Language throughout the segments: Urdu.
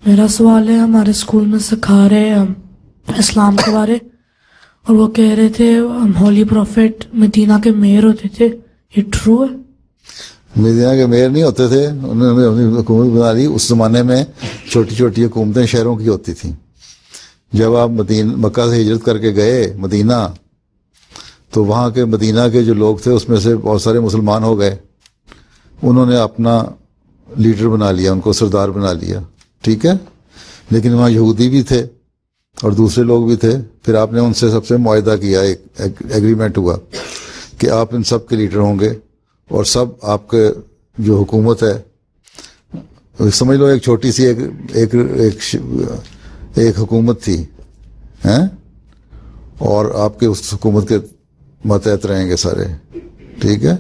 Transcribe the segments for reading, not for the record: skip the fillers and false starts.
میرا سوال ہے، ہمارے اسکول میں سکھا رہے ہم اسلام کے بارے، اور وہ کہہ رہے تھے ہولی پروفیٹ مدینہ کے میئر ہوتے تھے، یہ ٹرو ہے؟ مدینہ کے میئر نہیں ہوتے تھے، انہوں نے اپنی حکومت بنا لی۔ اس زمانے میں چھوٹی چھوٹی حکومتیں شہروں کی ہوتی تھیں۔ جب آپ مکہ سے ہجرت کر کے گئے مدینہ، تو وہاں کے مدینہ کے جو لوگ تھے اس میں سے بہت سارے مسلمان ہو گئے، انہوں نے اپنا لیڈر بنا لیا، ان کو سردار بنا لیا، ٹھیک ہے، لیکن وہاں یہودی بھی تھے اور دوسرے لوگ بھی تھے۔ پھر آپ نے ان سے سب سے معاہدہ کیا، ایک ایگریمنٹ ہوا کہ آپ ان سب کے لیڈر ہوں گے، اور سب آپ کے جو حکومت ہے، سمجھ لو ایک چھوٹی سی ایک حکومت تھی، اور آپ کے اس حکومت کے ماتحت رہیں گے سارے، ٹھیک ہے۔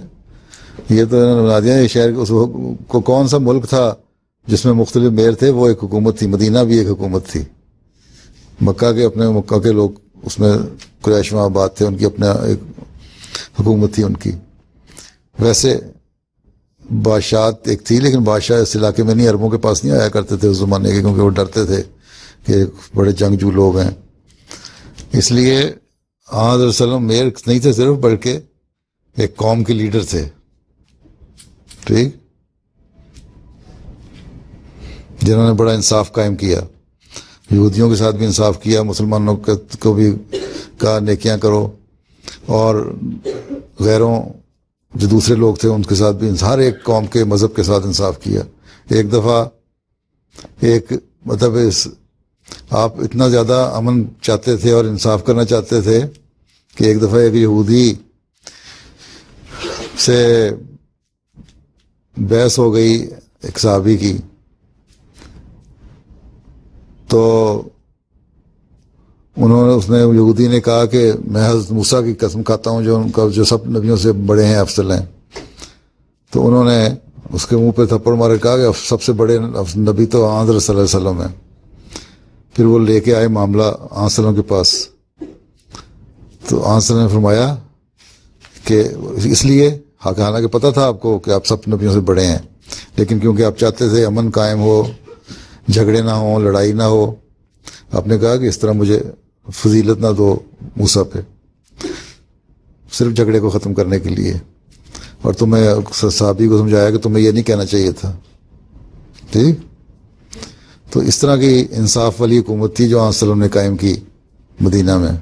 یہ تو انہوں نے بنا دیا۔ یہ شہر کو کون سا ملک تھا جس میں مختلف میئر تھے؟ وہ ایک حکومت تھی، مدینہ بھی ایک حکومت تھی۔ مکہ کے اپنے مکہ کے لوگ اس میں قریش و آباد تھے، ان کی اپنا ایک حکومت تھی ان کی۔ ویسے بادشاہت ایک تھی، لیکن بادشاہ اس علاقے میں نہیں، عربوں کے پاس نہیں آیا کرتے تھے اس زمانے کے، کیونکہ وہ ڈرتے تھے کہ بڑے جنگجو لوگ ہیں۔ اس لیے حضرت صلی اللہ علیہ وسلم میئر نہیں تھے صرف، بلکہ ایک قوم کے لیڈر تھے، ٹھیک، جنہوں نے بڑا انصاف قائم کیا، یہودیوں کے ساتھ بھی انصاف کیا، مسلمانوں کو بھی کہا نیکیاں کرو، اور غیروں جو دوسرے لوگ تھے ان کے ساتھ بھی، ہر ایک قوم کے مذہب کے ساتھ انصاف کیا۔ ایک دفعہ مطلب آپ اتنا زیادہ امن چاہتے تھے اور انصاف کرنا چاہتے تھے کہ ایک دفعہ ایک یہودی سے بحث ہو گئی ایک صحابی کی، تو اس نے یہودی نے کہا کہ میں حضرت موسیٰ کی قسم کھاتا ہوں جو سب نبیوں سے بڑے ہیں، افضل ہیں۔ تو انہوں نے اس کے منہ پہ تھپڑ مار کے کہا کہ سب سے بڑے نبی تو حضرت صلی اللہ علیہ وسلم ہیں۔ پھر وہ لے کے آئے معاملہ حضرت صلی اللہ علیہ وسلم کے پاس، تو حضرت صلی اللہ علیہ وسلم نے فرمایا کہ اس لیے حالانکہ پتہ تھا آپ کو کہ آپ سب نبیوں سے بڑے ہیں، لیکن کیونکہ آپ چاہتے تھے امن قائم ہو، جھگڑے نہ ہوں، لڑائی نہ ہو، آپ نے کہا کہ اس طرح مجھے فضیلت نہ دو موسیٰ پہ، صرف جھگڑے کو ختم کرنے کے لیے۔ اور تمہیں صحابی کو سمجھایا کہ تمہیں یہ نہیں کہنا چاہیے تھا، ٹھیک۔ تو اس طرح کی انصاف والی حکومت تھی جو حضرت صلی اللہ علیہ وسلم نے قائم کی مدینہ میں۔